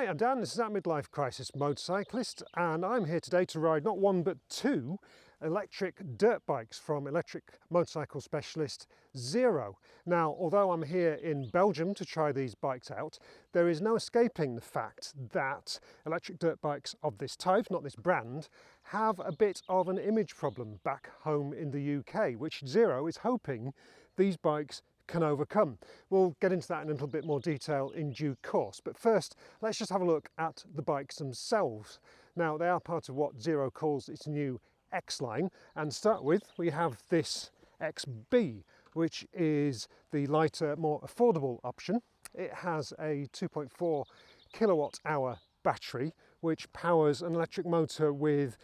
Hi, I'm Dan, this is That Midlife Crisis Motorcyclist, and I'm here today to ride not one but two electric dirt bikes from electric motorcycle specialist Zero. Now, although I'm here in Belgium to try these bikes out, there is no escaping the fact that electric dirt bikes of this type, not this brand, have a bit of an image problem back home in the UK, which Zero is hoping these bikes can overcome. We'll get into that in a little bit more detail in due course, but first let's just have a look at the bikes themselves. Now, they are part of what Zero calls its new X line, and to start with we have this XB, which is the lighter, more affordable option. It has a 2.4 kilowatt hour battery which powers an electric motor with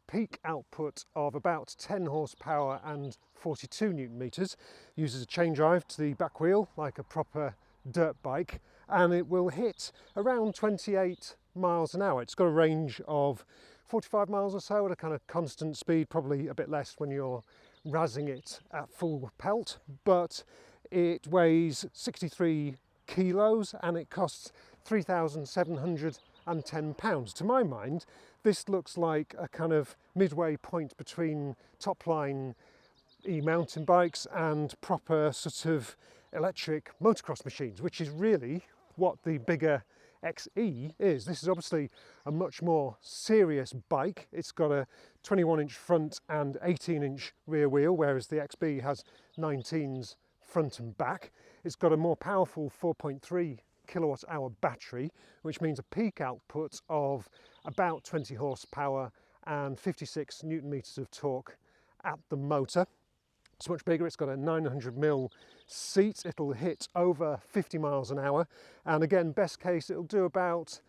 peak output of about 10 horsepower and 42 newton meters, uses a chain drive to the back wheel like a proper dirt bike, and it will hit around 28 miles an hour. It's got a range of 45 miles or so at a kind of constant speed, probably a bit less when you're razzing it at full pelt, but it weighs 63 kilos and it costs £3,710. To my mind, this looks like a kind of midway point between top line e-mountain bikes and proper sort of electric motocross machines, which is really what the bigger XE is. This is obviously a much more serious bike. It's got a 21-inch front and 18-inch rear wheel, whereas the XB has 19s front and back. It's got a more powerful 4.3 kilowatt hour battery, which means a peak output of about 20 horsepower and 56 newton meters of torque at the motor. It's much bigger. It's got a 900mm seat. It'll hit over 50 miles an hour, and again, best case, it'll do about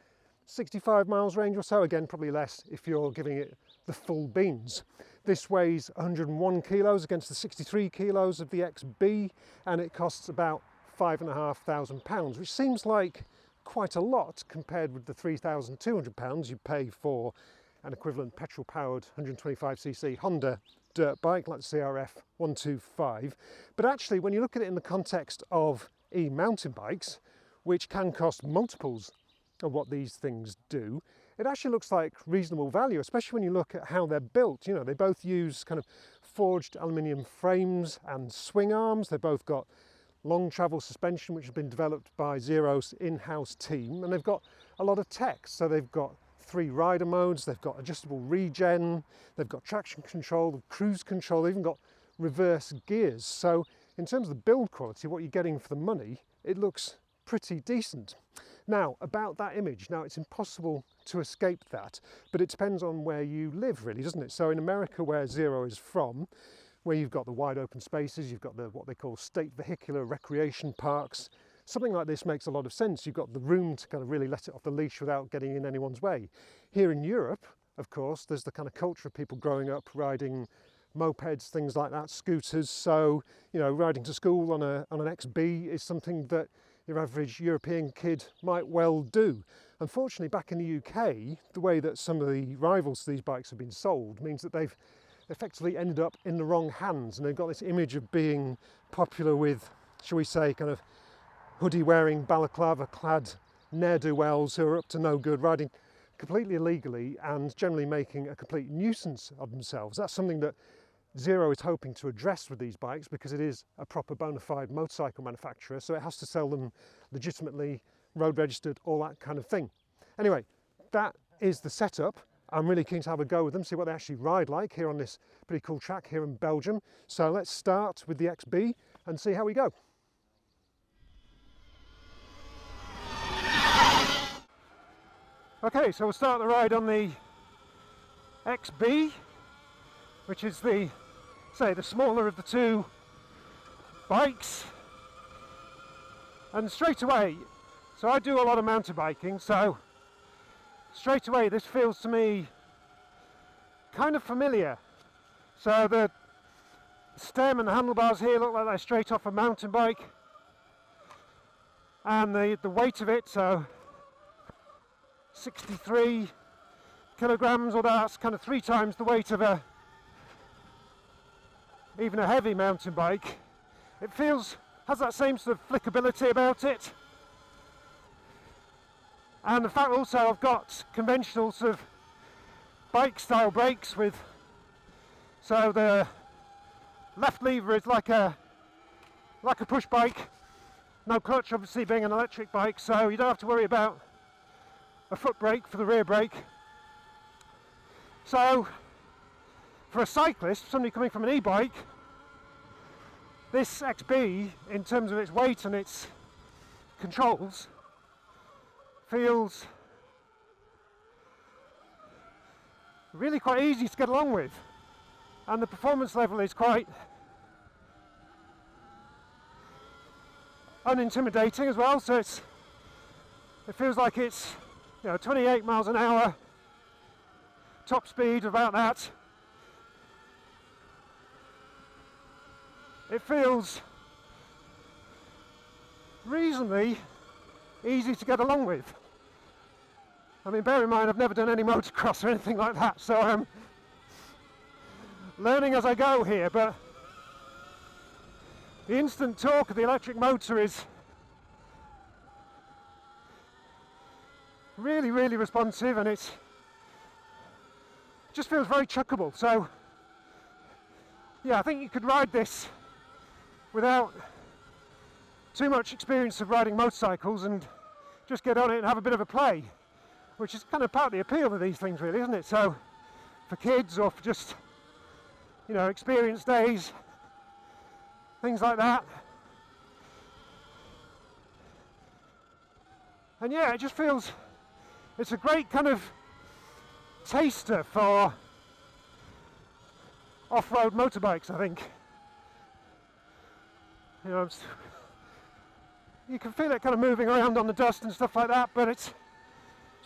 65 miles range or so. Again, probably less if you're giving it the full beans. This weighs 101 kilos against the 63 kilos of the XB, and it costs about £5,500, which seems like quite a lot compared with the £3,200 you pay for an equivalent petrol-powered 125cc Honda dirt bike like the CRF 125. But actually, when you look at it in the context of e-mountain bikes, which can cost multiples of what these things do, it actually looks like reasonable value, especially when you look at how they're built. You know, they both use kind of forged aluminium frames and swing arms. They've both got long travel suspension, which has been developed by Zero's in-house team, and they've got a lot of tech. So they've got 3 rider modes, they've got adjustable regen, they've got traction control, cruise control, they've even got reverse gears. So in terms of the build quality, what you're getting for the money, it looks pretty decent. Now, about that image, now it's impossible to escape that, but it depends on where you live really, doesn't it? So in America, where Zero is from, where you've got the wide open spaces, you've got the what they call state vehicular recreation parks, something like this makes a lot of sense. You've got the room to kind of really let it off the leash without getting in anyone's way. Here in Europe, of course, there's the kind of culture of people growing up riding mopeds, things like that, scooters. So, you know, riding to school on an XB is something that your average European kid might well do. Unfortunately, back in the UK, the way that some of the rivals to these bikes have been sold means that they've effectively ended up in the wrong hands, and they've got this image of being popular with, shall we say, kind of hoodie-wearing, balaclava-clad ne'er-do-wells who are up to no good, riding completely illegally and generally making a complete nuisance of themselves. That's something that Zero is hoping to address with these bikes, because it is a proper bona fide motorcycle manufacturer, so it has to sell them legitimately, road registered, all that kind of thing. Anyway, that is the setup. I'm really keen to have a go with them, see what they actually ride like here on this pretty cool track here in Belgium. So let's start with the XB and see how we go. Okay, so we'll start the ride on the XB, which is the smaller of the two bikes. And straight away, so I do a lot of mountain biking, so straight away this feels to me kind of familiar. So the stem and the handlebars here look like they're straight off a mountain bike, and the weight of it, so 63 kilograms, although that's kind of 3 times the weight of even a heavy mountain bike. It has that same sort of flickability about it. And the fact also I've got conventional sort of bike style brakes with, so the left lever is like a push bike, no clutch obviously being an electric bike, so you don't have to worry about a foot brake for the rear brake. So for a cyclist, somebody coming from an e-bike, this XB in terms of its weight and its controls feels really quite easy to get along with, and the performance level is quite unintimidating as well, so it feels like it's 28 miles an hour top speed, about that. It feels reasonably easy to get along with. I mean, bear in mind I've never done any motocross or anything like that, so I'm learning as I go here, but the instant torque of the electric motor is really, really responsive, and it just feels very chuckable. So yeah, I think you could ride this without too much experience of riding motorcycles and just get on it and have a bit of a play, which is kind of part of the appeal of these things, really, isn't it? So for kids, or for just experienced days, things like that. And yeah, it just feels, it's a great kind of taster for off-road motorbikes, I think. You can feel it kind of moving around on the dust and stuff like that, but it's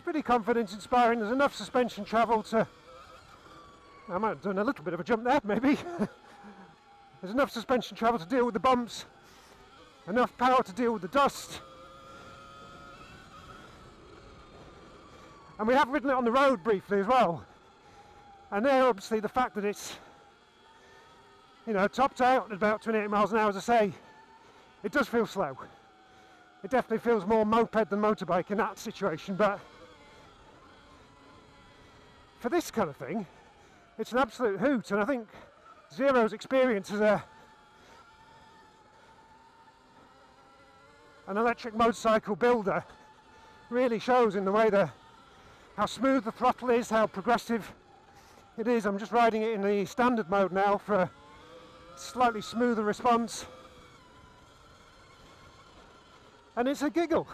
pretty confidence inspiring. There's enough suspension travel to, I might have done a little bit of a jump there maybe. There's enough suspension travel to deal with the bumps, enough power to deal with the dust. And we have ridden it on the road briefly as well. And there, obviously, the fact that it's, topped out at about 28 miles an hour, as I say, it does feel slow. It definitely feels more moped than motorbike in that situation, but for this kind of thing, it's an absolute hoot. And I think Zero's experience as an electric motorcycle builder really shows in the way how smooth the throttle is, how progressive it is. I'm just riding it in the standard mode now for a slightly smoother response, and it's a giggle.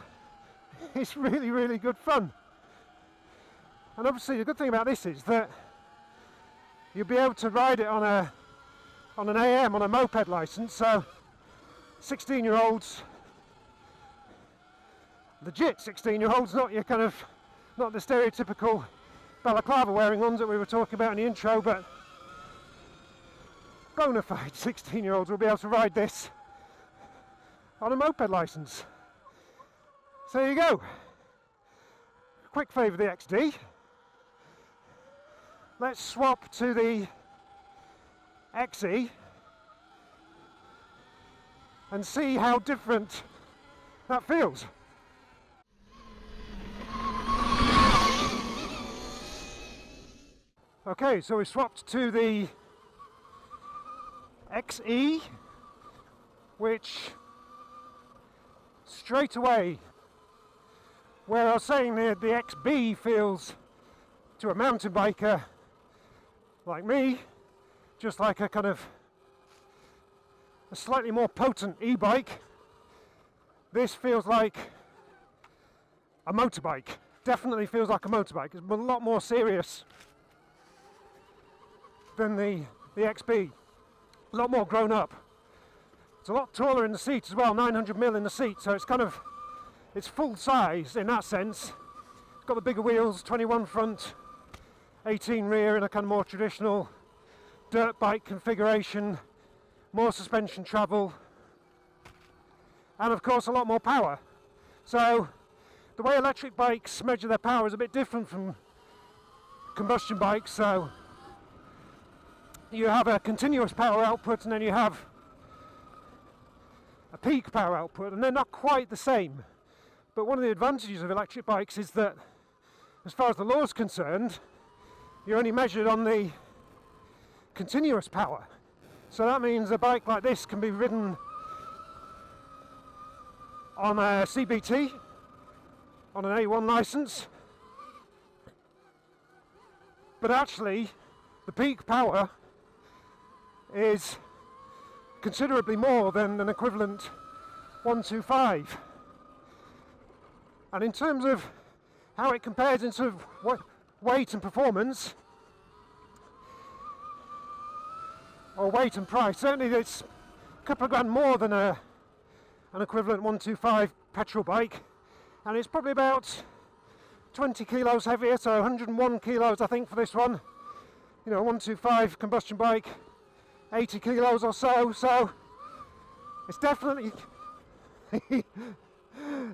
It's really, really good fun. And obviously the good thing about this is that you'll be able to ride it on an AM, on a moped license, so 16-year-olds, legit 16-year-olds, not the stereotypical balaclava wearing ones that we were talking about in the intro, but bona fide 16-year-olds will be able to ride this on a moped license. So there you go. Quick favour of the XD. Let's swap to the XE and see how different that feels. Okay, so we swapped to the XE, which straight away, where I was saying the XB feels to a mountain biker like me just like a kind of a slightly more potent e-bike, this feels like a motorbike. Definitely feels like a motorbike. It's a lot more serious than the XB. A lot more grown up. It's a lot taller in the seat as well, 900mm in the seat, so it's full size in that sense. It's got the bigger wheels, 21 front, 18 rear, in a kind of more traditional dirt bike configuration, more suspension travel, and of course a lot more power. So the way electric bikes measure their power is a bit different from combustion bikes. So you have a continuous power output and then you have a peak power output, and they're not quite the same. But one of the advantages of electric bikes is that, as far as the law is concerned, you're only measured on the continuous power. So that means a bike like this can be ridden on a CBT, on an A1 license, but actually the peak power is considerably more than an equivalent 125. And in terms of how it compares in sort of weight and performance, or weight and price, certainly it's a couple of grand more than an equivalent 125 petrol bike, and it's probably about 20 kilos heavier, so 101 kilos I think for this one. You know, 125 combustion bike, 80 kilos or so, so it's definitely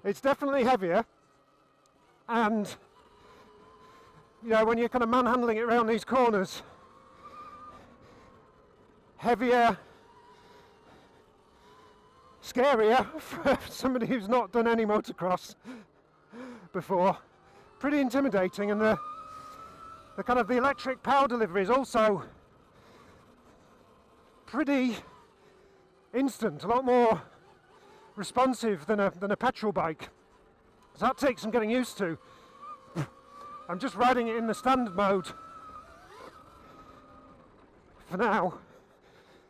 it's definitely heavier. And you know, when you're kind of manhandling it around these corners, heavier, scarier for somebody who's not done any motocross before, pretty intimidating. And the kind of the electric power delivery is also pretty instant, a lot more responsive than a petrol bike. So that takes some getting used to. I'm just riding it in the standard mode for now,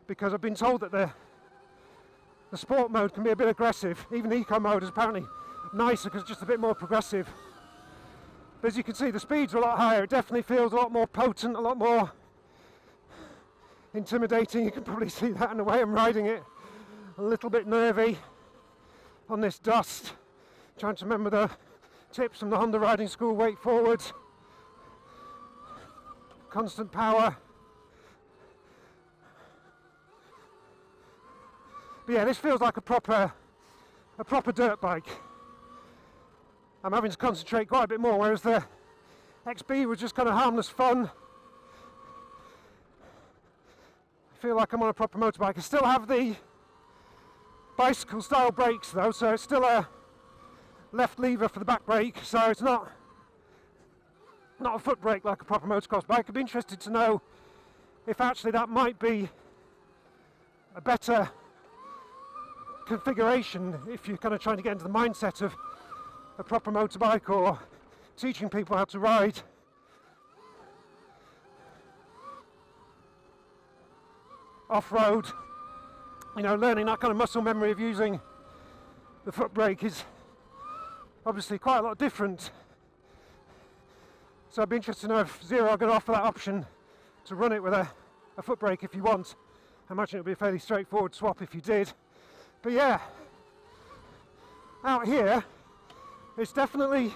because I've been told that the sport mode can be a bit aggressive. Even the eco mode is apparently nicer because it's just a bit more progressive. But as you can see, the speeds are a lot higher. It definitely feels a lot more potent, a lot more intimidating. You can probably see that in the way I'm riding it. A little bit nervy on this dust. Trying to remember the tips from the Honda riding school: weight forward, constant power. But yeah, this feels like a proper dirt bike. I'm having to concentrate quite a bit more, whereas the XB was just kind of harmless fun. I feel like I'm on a proper motorbike. I still have the bicycle style brakes though, so it's still a left lever for the back brake, so it's not a foot brake like a proper motocross bike. I'd be interested to know if actually that might be a better configuration if you're kind of trying to get into the mindset of a proper motorbike, or teaching people how to ride off-road. You know, learning that kind of muscle memory of using the foot brake is obviously quite a lot different. So I'd be interested to know if Zero are going to offer that option to run it with a foot brake if you want. I imagine it would be a fairly straightforward swap if you did. But yeah, out here it's definitely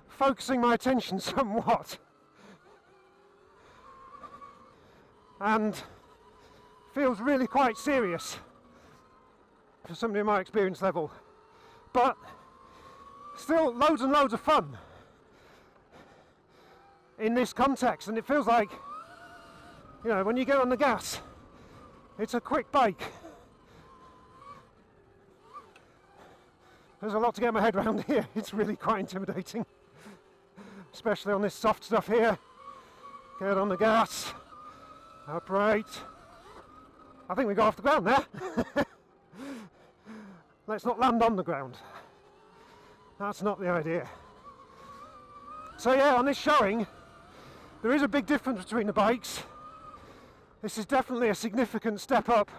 focusing my attention somewhat, and feels really quite serious for somebody in my experience level, but still loads and loads of fun in this context. And it feels like, you know, when you get on the gas, it's a quick bike. There's a lot to get my head around here. It's really quite intimidating, especially on this soft stuff here. Get on the gas, upright. I think we got off the ground there. Let's not land on the ground. That's not the idea. So yeah, on this showing, there is a big difference between the bikes. This is definitely a significant step up.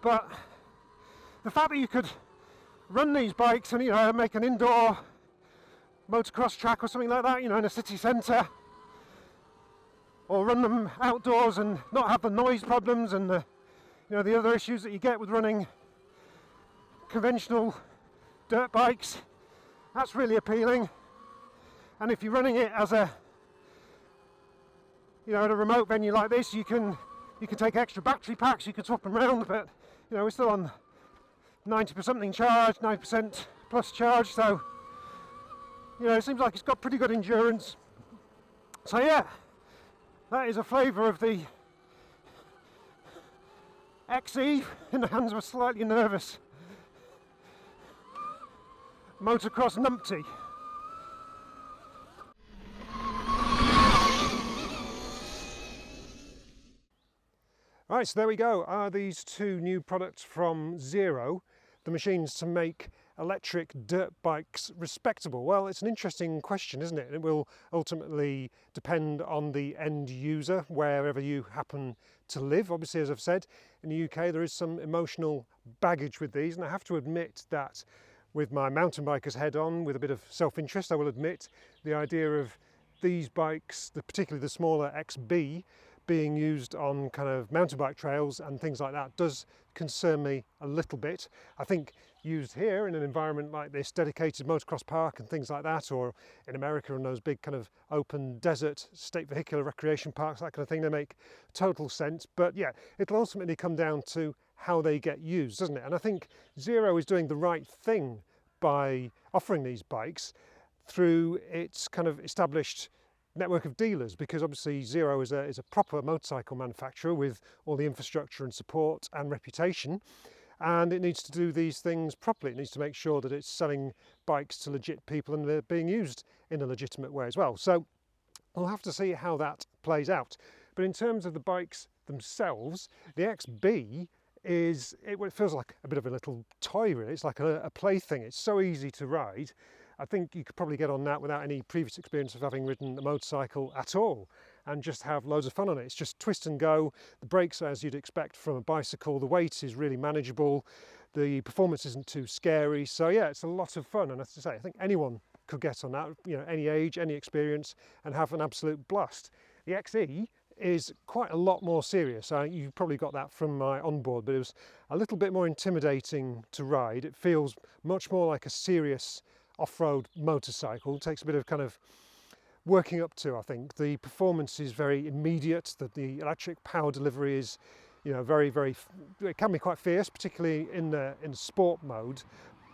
But the fact that you could run these bikes and, you know, make an indoor motocross track or something like that, you know, in a city centre, or run them outdoors and not have the noise problems and the, you know, the other issues that you get with running conventional dirt bikes, that's really appealing. And if you're running it as a, you know, at a remote venue like this, you can take extra battery packs, you can swap them around, but you know, we're still on 90% something charge, 90% plus charge, so you know, it seems like it's got pretty good endurance. So yeah, that is a flavour of the XE in the hands of a slightly nervous motocross numpty. Right, so there we go. Are these two new products from Zero the machines to make electric dirt bikes respectable? Well, it's an interesting question, isn't it? It will ultimately depend on the end user, wherever you happen to live. Obviously, as I've said, in the UK there is some emotional baggage with these, and I have to admit that with my mountain biker's head on, with a bit of self-interest, I will admit, the idea of these bikes, particularly the smaller XB, being used on kind of mountain bike trails and things like that does concern me a little bit. I think used here in an environment like this, dedicated motocross park and things like that, or in America in those big kind of open desert state vehicular recreation parks, that kind of thing, they make total sense. But yeah, it'll ultimately come down to how they get used, doesn't it? And I think Zero is doing the right thing by offering these bikes through its kind of established network of dealers, because obviously Zero is a proper motorcycle manufacturer with all the infrastructure and support and reputation, and it needs to do these things properly. It needs to make sure that it's selling bikes to legit people and they're being used in a legitimate way as well. So we'll have to see how that plays out. But in terms of the bikes themselves, the XB it feels like a bit of a little toy, really. It's like a plaything. It's so easy to ride. I think you could probably get on that without any previous experience of having ridden a motorcycle at all, and just have loads of fun on it. It's just twist and go. The brakes are as you'd expect from a bicycle. The weight is really manageable. The performance isn't too scary. So yeah, it's a lot of fun. And as I say, I think anyone could get on that, you know, any age, any experience, and have an absolute blast. The XE is quite a lot more serious. You probably got that from my onboard, but it was a little bit more intimidating to ride. It feels much more like a serious off-road motorcycle. It takes a bit of kind of working up to, I think. The performance is very immediate. The electric power delivery is, you know, it can be quite fierce, particularly in sport mode.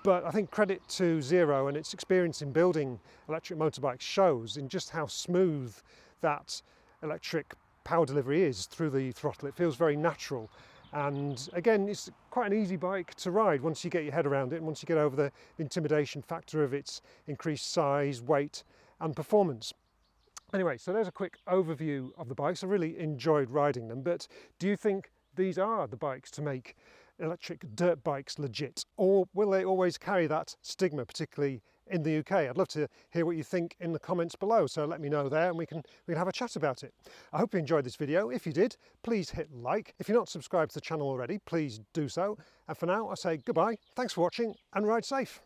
But I think credit to Zero and its experience in building electric motorbikes shows in just how smooth that electric power delivery is through the throttle. It feels very natural. And again, it's quite an easy bike to ride once you get your head around it, and once you get over the intimidation factor of its increased size, weight and performance. Anyway, so there's a quick overview of the bikes. I really enjoyed riding them, but do you think these are the bikes to make electric dirt bikes legit, or will they always carry that stigma, particularly in the UK? I'd love to hear what you think in the comments below, so let me know there and we can have a chat about it. I hope you enjoyed this video. If you did, please hit like. If you're not subscribed to the channel already, please do so. And for now, I say goodbye, thanks for watching, and ride safe.